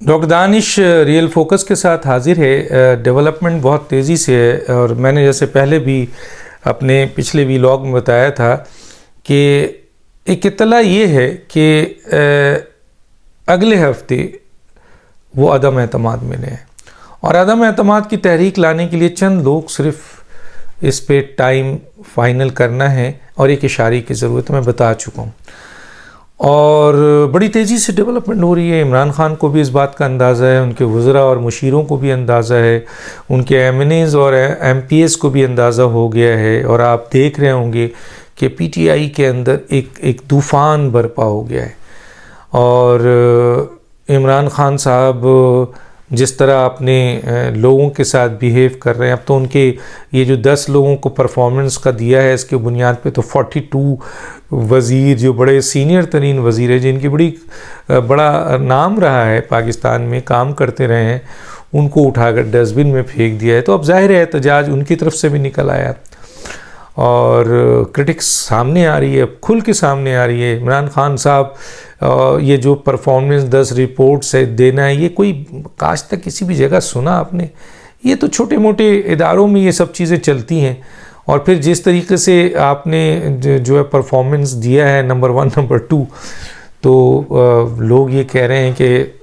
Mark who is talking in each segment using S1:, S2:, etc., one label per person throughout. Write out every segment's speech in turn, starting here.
S1: Doctor Danish real focus के साथ हाजिर है। डेवलपमेंट बहुत तेज़ी से है और मैंने जैसे पहले भी अपने पिछले व्लॉग में बताया था कि एक इत्तला ये है कि अगले हफ्ते वो अदम एतमाद में है और अदम एतमाद की तहरीक लाने के लिए चंद लोग सिर्फ इस पे टाइम फाइनल करना है और एक इशारे की ज़रूरत मैं बता चुका हूँ और बड़ी तेज़ी से डेवलपमेंट हो रही है। इमरान खान को भी इस बात का अंदाज़ा है, उनके वज़रा और मुशीरों को भी अंदाज़ा है, उनके एमएनएज़ और एमपीएस को भी अंदाज़ा हो गया है और आप देख रहे होंगे कि पीटीआई के अंदर एक तूफ़ान बरपा हो गया है। और इमरान खान साहब जिस तरह अपने लोगों के साथ बिहेव कर रहे हैं, अब तो उनके ये जो 10 लोगों को परफॉर्मेंस का दिया है इसके बुनियाद पे तो 42 वज़ीर जो बड़े सीनियर तरीन वज़ीर है, जिनकी बड़ा नाम रहा है पाकिस्तान में, काम करते रहे हैं, उनको उठाकर डस्टबिन में फेंक दिया है। तो अब जाहिर है एहतजाज उनकी तरफ से भी निकल आया और क्रिटिक्स सामने आ रही है, खुल के सामने आ रही है। इमरान खान साहब ये जो परफॉर्मेंस 10 रिपोर्ट्स है देना है, ये कोई आज तक किसी भी जगह सुना आपने? ये तो छोटे मोटे इदारों में ये सब चीज़ें चलती हैं और फिर जिस तरीके से आपने जो है परफॉर्मेंस दिया है नंबर 1 नंबर 2, तो लोग ये कह रहे हैं कि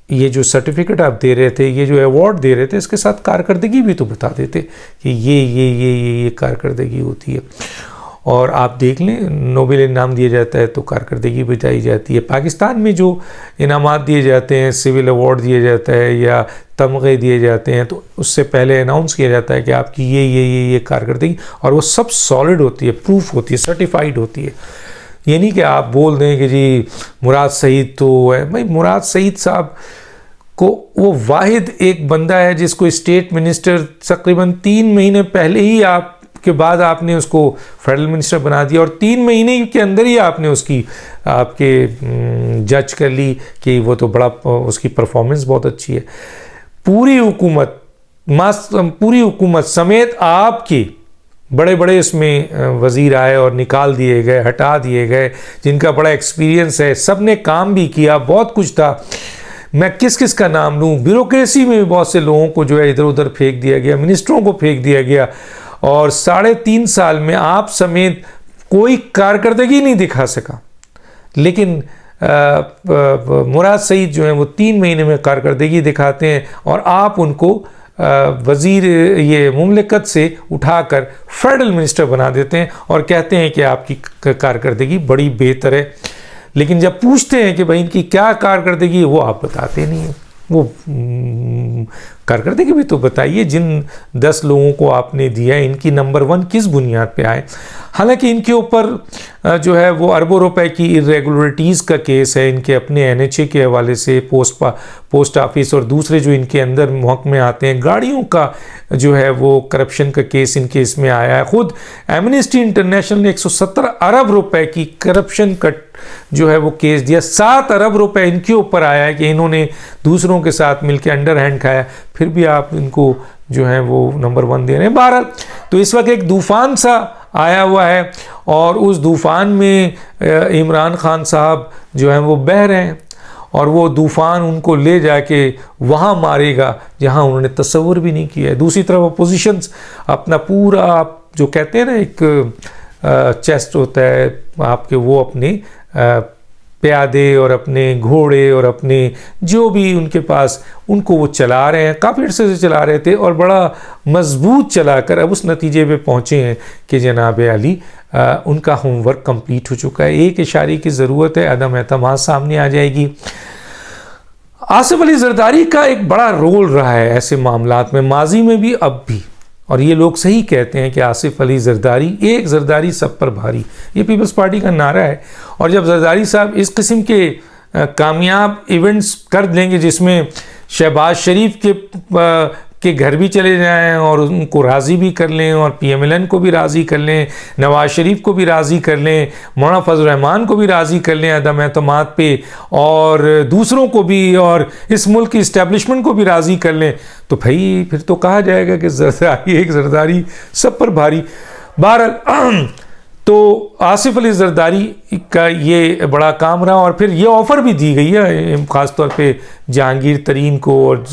S1: ये जो सर्टिफिकेट आप दे रहे थे, ये जो अवार्ड दे रहे थे, इसके साथ कारकर्दगी भी तो बता देते कि ये कारकर्दगी होती है। और आप देख लें, नोबेल इनाम दिया जाता है तो कारकर्दगी बताई जाती है। पाकिस्तान में जो इनामात दिए जाते हैं, सिविल अवार्ड दिया जाता है या तमगे दिए जाते हैं, तो उससे पहले अनाउंस किया जाता है कि आपकी ये कारकर्दगी, और वो सब सॉलिड होती है, प्रूफ होती है, सर्टिफाइड होती है। ये नहीं कि आप बोल दें कि जी मुराद सईद तो है। भाई मुराद सईद साहब को वो वाहिद एक बंदा है जिसको स्टेट मिनिस्टर तकरीबन 3 महीने पहले ही के बाद आपने उसको फेडरल मिनिस्टर बना दिया और 3 महीने के अंदर ही आपने उसकी आपके जज कर ली कि वो तो बड़ा, उसकी परफॉर्मेंस बहुत अच्छी है। पूरी हुकूमत समेत आपके बड़े बड़े इसमें वज़ीर आए और निकाल दिए गए, हटा दिए गए, जिनका बड़ा एक्सपीरियंस है, सब ने काम भी किया, बहुत कुछ था। मैं किस का नाम लूँ? ब्यूरोक्रेसी में भी बहुत से लोगों को जो है इधर उधर फेंक दिया गया, मिनिस्टरों को फेंक दिया गया और 3.5 साल में आप समेत कोई कारकर्दगी नहीं दिखा सका। लेकिन मुराद सईद जो हैं वो 3 महीने में कारकर्दगी दिखाते हैं और आप उनको वज़ीर ये मुमलिकत से उठाकर फेडरल मिनिस्टर बना देते हैं और कहते हैं कि आपकी कारकर्दगी बड़ी बेहतर है। लेकिन जब पूछते हैं कि भाई इनकी क्या कारकर्दगी है, वो आप बताते नहीं हैं। वो कारकर्दगी भी तो बताइए, जिन 10 लोगों को आपने दिया है इनकी नंबर 1 किस बुनियाद पे आए? हालांकि इनके ऊपर जो है वो अरबों रुपए की इरेगुलरिटीज़ का केस है, इनके अपने एनएचए के हवाले से, पोस्ट ऑफिस और दूसरे जो इनके अंदर महकमे आते हैं, गाड़ियों का जो है वो करप्शन का केस इनके इसमें आया है। ख़ुद एमनेस्टी इंटरनेशनल ने 117 अरब रुपए की करप्शन का जो है वो केस दिया। 7 अरब रुपए इनके ऊपर आया है कि इन्होंने दूसरों के साथ मिलकर अंडर हैंड खाया, फिर भी आप इनको जो है वो नंबर 1 दे रहे हैं। बहरहाल तो इस वक्त एक तूफ़ान सा आया हुआ है और उस तूफ़ान में इमरान खान साहब जो हैं वो बह रहे हैं और वो तूफ़ान उनको ले जाके वहाँ मारेगा जहाँ उन्होंने तसव्वुर भी नहीं किया है। दूसरी तरफ अपोजिशंस अपना पूरा, आप जो कहते हैं ना एक चेस्ट होता है आपके, वो अपने प्यादे और अपने घोड़े और अपने जो भी उनके पास, उनको वो चला रहे हैं, काफ़ी अर्से से चला रहे थे और बड़ा मजबूत चलाकर अब उस नतीजे पे पहुँचे हैं कि जनाब अली उनका होमवर्क कंप्लीट हो चुका है। एक इशारे की ज़रूरत है, अदम एतमाद सामने आ जाएगी। आसिफ अली जरदारी का एक बड़ा रोल रहा है ऐसे मामलात में, माजी में भी अब भी, और ये लोग सही कहते हैं कि आसिफ अली जरदारी, एक जरदारी सब पर भारी, ये पीपल्स पार्टी का नारा है। और जब जरदारी साहब इस किस्म के कामयाब इवेंट्स कर देंगे जिसमें शहबाज शरीफ के घर भी चले जाएं और उनको राज़ी भी कर लें और PMLN को भी राज़ी कर लें, नवाज़ शरीफ को भी राज़ी कर लें, मौलाना फजल रहमान को भी राज़ी कर लें अदम एतमाद पे, और दूसरों को भी, और इस मुल्क की इस्टेब्लिशमेंट को भी राज़ी कर लें, तो भाई फिर तो कहा जाएगा कि जरदारी, एक जरदारी सब पर भारी। बहरहाल तो आसिफ अली जरदारी का ये बड़ा काम रहा, और फिर ये ऑफ़र भी दी गई है ख़ास तौर पे जहांगीर तरीन को और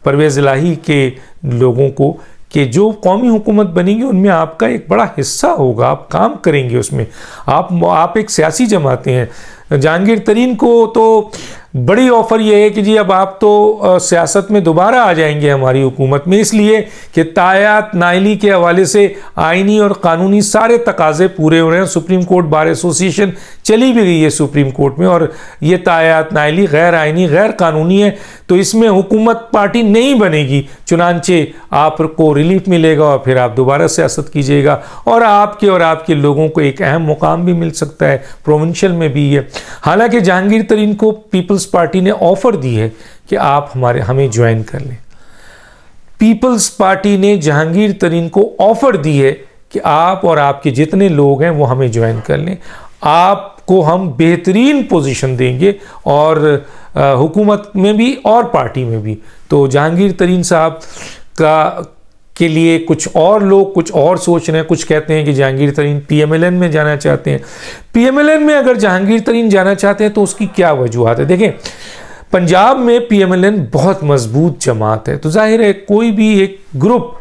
S1: परवेज़ इलाही के लोगों को कि जो कौमी हुकूमत बनेगी उनमें आपका एक बड़ा हिस्सा होगा, आप काम करेंगे उसमें, आप एक सियासी जमातें हैं। जहांगीर तरीन को तो बड़ी ऑफ़र ये है कि जी अब आप तो सियासत में दोबारा आ जाएंगे हमारी हुकूमत में, इसलिए कि तायात नाइली के हवाले से आइनी और कानूनी सारे तकाजे पूरे हो रहे हैं। सुप्रीम कोर्ट बार एसोसिएशन चली भी गई है सुप्रीम कोर्ट में, और ये तायात नाइली गैर आइनी गैर कानूनी है, तो इसमें हुकूमत पार्टी नहीं बनेगी, चुनांचे आपको रिलीफ मिलेगा और फिर आप दोबारा सियासत कीजिएगा, और आपके लोगों को एक अहम मुकाम भी मिल सकता है, प्रोविंशियल में भी है। हालांकि जहांगीर तरीन को पीपल्स पार्टी ने ऑफर दी है कि आप हमें ज्वाइन कर लें। पीपल्स पार्टी ने जहांगीर तरीन को ऑफर दी है कि आप और आपके जितने लोग हैं वो हमें ज्वाइन कर लें, आपको हम बेहतरीन पोजीशन देंगे, और हुकूमत में भी और पार्टी में भी। तो जहांगीर तरीन साहब के लिए कुछ और लोग कुछ और सोच रहे हैं, कुछ कहते हैं कि जहांगीर तरीन पीएमएलएन में जाना चाहते हैं। पीएमएलएन में अगर जहांगीर तरीन जाना चाहते हैं तो उसकी क्या वजूहत है? देखें, पंजाब में पीएमएलएन बहुत मजबूत जमात है, तो जाहिर है कोई भी एक ग्रुप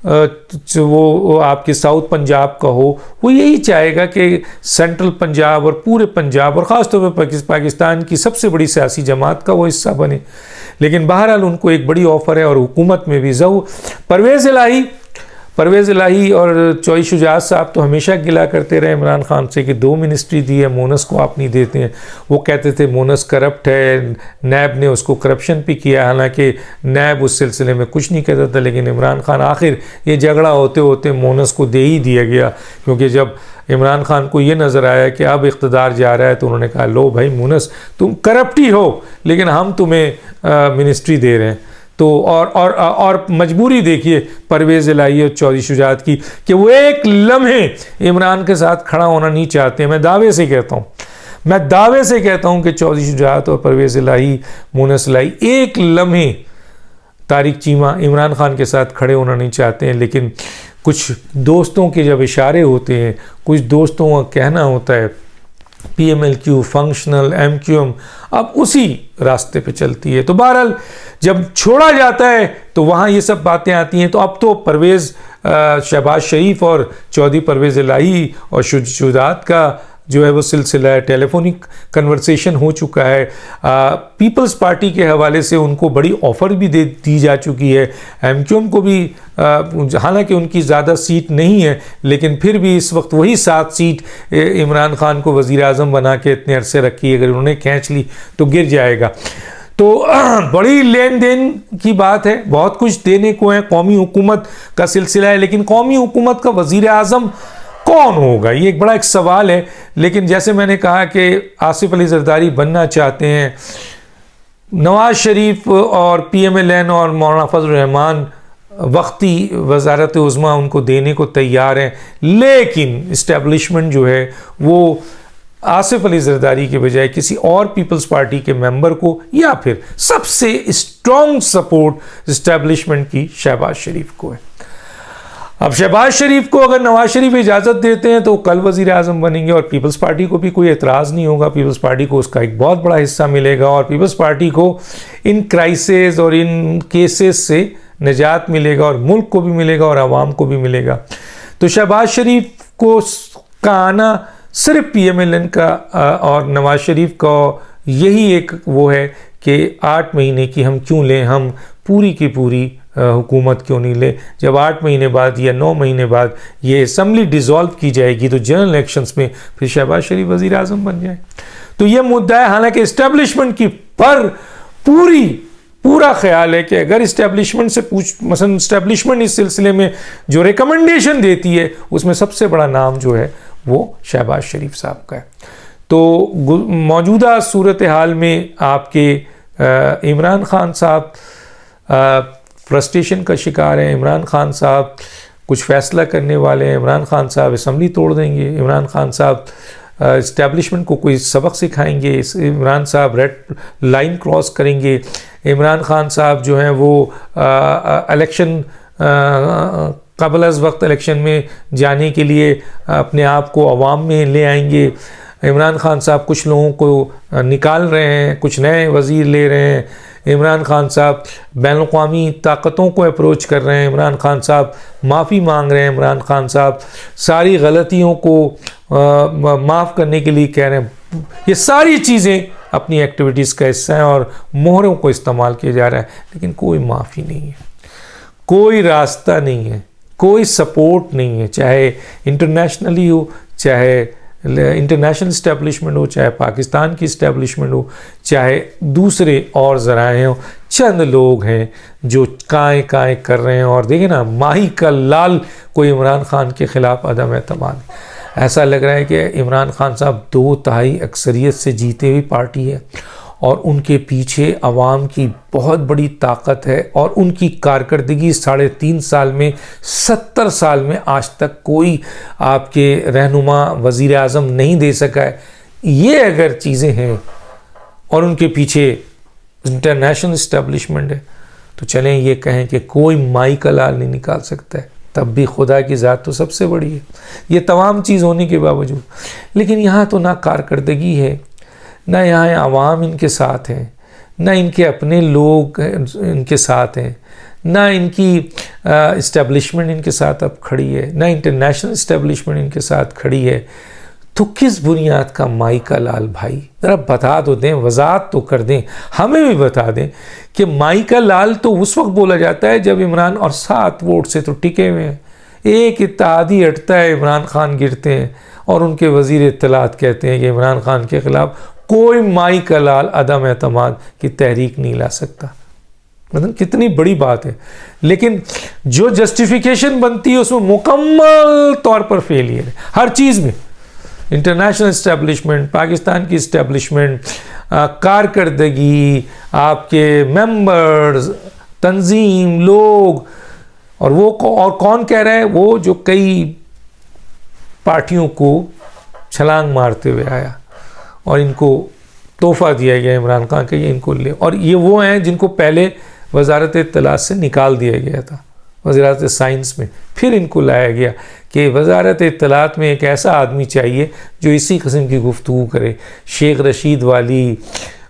S1: वो आपके साउथ पंजाब का हो, वो यही चाहेगा कि सेंट्रल पंजाब और पूरे पंजाब और ख़ास तौर पर पाकिस्तान की सबसे बड़ी सियासी जमात का वो हिस्सा बने। लेकिन बहरहाल उनको एक बड़ी ऑफ़र है, और हुकूमत में भी परवेज़ इलाही और चौधरी शुजात साहब तो हमेशा गिला करते रहे इमरान खान से कि 2 मिनिस्ट्री दी है, मोनस को आप नहीं देते हैं। वो कहते थे मोनस करप्ट है, नैब ने उसको करप्शन भी किया, हालांकि नैब उस सिलसिले में कुछ नहीं कहता था। लेकिन इमरान खान आखिर ये झगड़ा होते होते मोनस को दे ही दिया गया, क्योंकि जब इमरान खान को ये नज़र आया कि अब इक़्तिदार जा रहा है तो उन्होंने कहा लो भाई मोनस तुम करप्ट ही हो, लेकिन हम तुम्हें मिनिस्ट्री दे रहे हैं। तो और मजबूरी देखिए परवेज़ इलाही और चौधरी शुजात की कि वो एक लम्हे इमरान के साथ खड़ा होना नहीं चाहते। मैं दावे से कहता हूँ कि चौधरी शुजात और परवेज़ इलाही, मोनस इलाही एक लम्हे तारिक चीमा इमरान खान के साथ खड़े होना नहीं चाहते हैं। लेकिन कुछ दोस्तों के जब इशारे होते हैं, कुछ दोस्तों का कहना होता है, PMLQ, फंक्शनल, MQM अब उसी रास्ते पे चलती है। तो बहरहाल जब छोड़ा जाता है तो वहाँ ये सब बातें आती हैं। तो अब तो शहबाज शरीफ और चौधरी परवेज़ इलाही और शुजात का जो है वो सिलसिला है, टेलीफोनिक कन्वर्सेशन हो चुका है। पीपल्स पार्टी के हवाले से उनको बड़ी ऑफ़र भी दी जा चुकी है। MQM को भी हालांकि उनकी ज़्यादा सीट नहीं है, लेकिन फिर भी इस वक्त वही 7 सीट इमरान खान को वज़ीर आज़म बना के इतने अरसे रखी, अगर उन्होंने खींच ली तो गिर जाएगा। तो बड़ी लेन देन की बात है, बहुत कुछ देने को है, कौमी हुकूमत का सिलसिला है। लेकिन कौमी हुकूमत का वज़ीर आज़म कौन होगा, ये एक सवाल है। लेकिन जैसे मैंने कहा कि आसिफ अली जरदारी बनना चाहते हैं, नवाज शरीफ और PMLN और मौलाना फजल रहमान वक्ती वजारत उज़्मा उनको देने को तैयार हैं, लेकिन इस्टेब्लिशमेंट जो है वो आसिफ अली जरदारी के बजाय किसी और पीपल्स पार्टी के मेंबर को, या फिर सबसे स्ट्रॉन्ग सपोर्ट इस्टेब्लिशमेंट की शहबाज शरीफ को है। अब शहबाज शरीफ को अगर नवाज शरीफ इजाज़त देते हैं तो कल वज़ीर आज़म बनेंगे, और पीपल्स पार्टी को भी कोई एतराज़ नहीं होगा। पीपल्स पार्टी को उसका एक बहुत बड़ा हिस्सा मिलेगा, और पीपल्स पार्टी को इन क्राइसिस और इन केसेस से निजात मिलेगा, और मुल्क को भी मिलेगा और आवाम को भी मिलेगा। तो शहबाज शरीफ का आना सिर्फ PMLN का और नवाज शरीफ का यही एक वो है कि 8 महीने की हम क्यों लें, हम पूरी की पूरी हुकूमत क्यों नहीं ले। जब 8 महीने बाद या 9 महीने बाद ये असम्बली डिज़ोल्व की जाएगी तो जनरल इलेक्शंस में फिर शहबाज शरीफ वज़ीर आज़म बन जाए। तो ये मुद्दा है। हालांकि इस्टेब्लिशमेंट की पर पूरा ख्याल है कि अगर इस्टेब्लिशमेंट से मसलन इस्टेब्लिशमेंट इस सिलसिले में जो रिकमेंडेशन देती है उसमें सबसे बड़ा नाम जो है वो शहबाज शरीफ साहब का है। तो मौजूदा सूरत हाल में आपके इमरान खान साहब फ्रस्ट्रेशन का शिकार है। इमरान खान साहब कुछ फ़ैसला करने वाले हैं, इमरान खान साहब असम्बली तोड़ देंगे, इमरान खान साहब इस्टेब्लिशमेंट को कोई सबक सिखाएंगे, इमरान साहब रेड लाइन क्रॉस करेंगे, इमरान खान साहब जो हैं वो इलेक्शन क़ब्ल अज़ वक्त इलेक्शन में जाने के लिए अपने आप को अवाम में ले आएंगे। इमरान खान साहब कुछ लोगों को निकाल रहे हैं, कुछ नए वज़ीर ले रहे हैं। इमरान खान साहब बैनुल-अक़वामी ताकतों को अप्रोच कर रहे हैं। इमरान खान साहब माफ़ी मांग रहे हैं। इमरान खान साहब सारी गलतियों को माफ़ करने के लिए कह रहे हैं। ये सारी चीज़ें अपनी एक्टिविटीज़ का हिस्सा हैं और मोहरों को इस्तेमाल किया जा रहा है, लेकिन कोई माफ़ी नहीं है, कोई रास्ता नहीं है, कोई सपोर्ट नहीं है, चाहे इंटरनेशनली हो, चाहे इंटरनेशनल इस्टेब्लिशमेंट हो, चाहे पाकिस्तान की इस्टेब्लिशमेंट हो, चाहे दूसरे और ज़राए हों। चंद लोग हैं जो काएँ काएँ कर रहे हैं। और देखिए ना, माही का लाल कोई इमरान खान के ख़िलाफ़ अदम एतमाद। ऐसा लग रहा है कि इमरान खान साहब 2/3 अक्सरियत से जीते हुई पार्टी है और उनके पीछे अवाम की बहुत बड़ी ताकत है और उनकी कारकर्दगी 3.5 साल में 70 साल में आज तक कोई आपके रहनुमा वज़ीर आज़म नहीं दे सका है। ये अगर चीज़ें हैं और उनके पीछे इंटरनेशनल इस्टेब्लिशमेंट है, तो चलें ये कहें कि कोई माई का लाल नहीं निकाल सकता है, तब भी खुदा की ज़ात तो सबसे बड़ी है। ये तमाम चीज़ होने के बावजूद, लेकिन यहाँ तो ना कारकर्दगी है, ना यहाँ आवाम इनके साथ हैं, ना इनके अपने लोग इनके साथ हैं, ना इनकी इस्टेब्लिशमेंट इनके साथ अब खड़ी है, ना इंटरनेशनल इस्टेब्लिशमेंट इनके साथ खड़ी है। तो किस बुनियाद का माई का लाल भाई, ज़रा बता तो दें, वजाहत तो कर दें, हमें भी बता दें कि माई का लाल तो उस वक्त बोला जाता है जब इमरान और 7 वोट से तो टिके हुए हैं, एक इत्तेहादी हटता है, इमरान खान गिरते हैं और उनके वज़ीर इत्तलात कहते हैं कि इमरान खान के ख़िलाफ़ कोई माई का लाल अदम एतमाद की तहरीक नहीं ला सकता। मतलब कितनी बड़ी बात है, लेकिन जो जस्टिफिकेशन बनती है उसमें मुकम्मल तौर पर फेलियर है हर चीज़ में। इंटरनेशनल इस्टेब्लिशमेंट, पाकिस्तान की इस्टेब्लिशमेंट, कारकर्दगी, आपके मेंबर्स, तंजीम, लोग, और वो और कौन कह रहा है, वो जो कई पार्टियों को छलांग मारते हुए आया और इनको तोहफा दिया गया इमरान खान के, ये इनको ले, और ये वो हैं जिनको पहले वजारत इत्तलात से निकाल दिया गया था, वजारत साइंस में, फिर इनको लाया गया कि वजारत इत्तलात में एक ऐसा आदमी चाहिए जो इसी किस्म की गुफ्तगू करे। शेख रशीद वाली,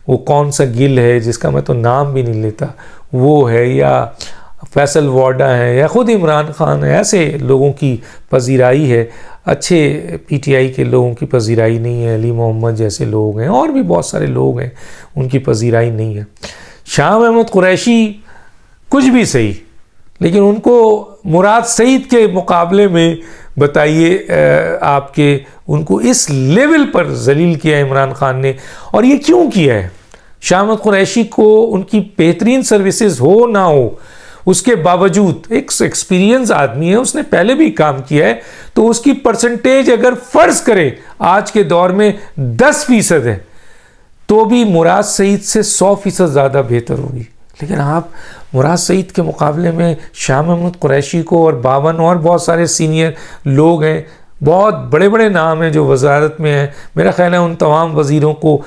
S1: वो कौन सा गिल है जिसका मैं तो नाम भी नहीं लेता, वो है, या फैसल वाडा है, या ख़ुद इमरान खान है, ऐसे लोगों की पजीराई है। अच्छे पीटीआई के लोगों की पजीराई नहीं है, अली मोहम्मद जैसे लोग हैं और भी बहुत सारे लोग हैं, उनकी पजीराई नहीं है। शाह महमूद कुरैशी कुछ भी सही, लेकिन उनको मुराद सईद के मुकाबले में बताइए आपके उनको इस लेवल पर जलील किया इमरान खान ने। और ये क्यों किया है? शाह महमूद कुरैशी को उनकी बेहतरीन सर्विसेज हो ना हो, उसके बावजूद एक एक्सपीरियंस आदमी है, उसने पहले भी काम किया है, तो उसकी परसेंटेज अगर फ़र्ज़ करें आज के दौर में 10% है, तो भी मुराद सईद से 100% ज़्यादा बेहतर होगी। लेकिन आप मुराद सईद के मुकाबले में शाह महमूद कुरैशी को और 52 और बहुत सारे सीनियर लोग हैं, बहुत बड़े बड़े नाम हैं जो वजारत में हैं। मेरा ख्याल है उन तमाम वज़ीरों को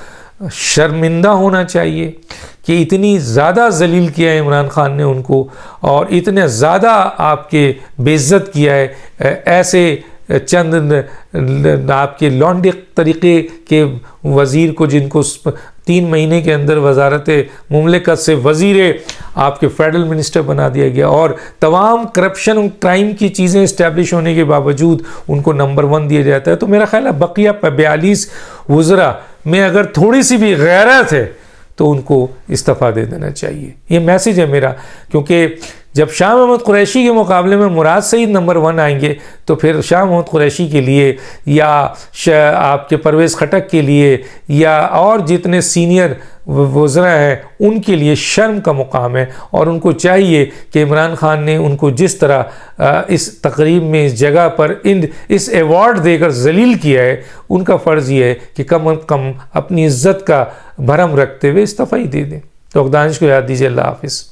S1: शर्मिंदा होना चाहिए कि इतनी ज़्यादा जलील किया है इमरान खान ने उनको, और इतने ज़्यादा आपके बेइज्जत किया है ऐसे चंद आपके लौंडे तरीक़े के वज़ीर को, जिनको 3 महीने के अंदर वजारत मुमलिकत से वज़ीर आपके फेडरल मिनिस्टर बना दिया गया, और तमाम करप्शन और क्राइम की चीज़ें इस्टेब्लिश होने के बावजूद उनको नंबर 1 दिया जाता है। तो मेरा ख्याल है बकिया 42 वज़रा में अगर थोड़ी सी भी गैरत है तो उनको इस्तीफ़ा दे देना चाहिए। ये मैसेज है मेरा, क्योंकि जब शाह महमूद कुरैशी के मुकाबले में मुराद सईद नंबर 1 आएंगे, तो फिर शाह महमूद कुरैशी के लिए या आपके परवेज़ खटक के लिए या और जितने सीनियर वज़रा हैं उनके लिए शर्म का मुकाम है। और उनको चाहिए कि इमरान खान ने उनको जिस तरह इस तकरीब में, इस जगह पर इस एवॉर्ड देकर जलील किया है, उनका फ़र्ज़ ये है कि कम अज़ कम अपनी इज़्ज़त का भरम रखते हुए इस्तीफ़ा ही दे दें। तो दानिश को याद दीजिए। अल्लाह हाफ़िज़।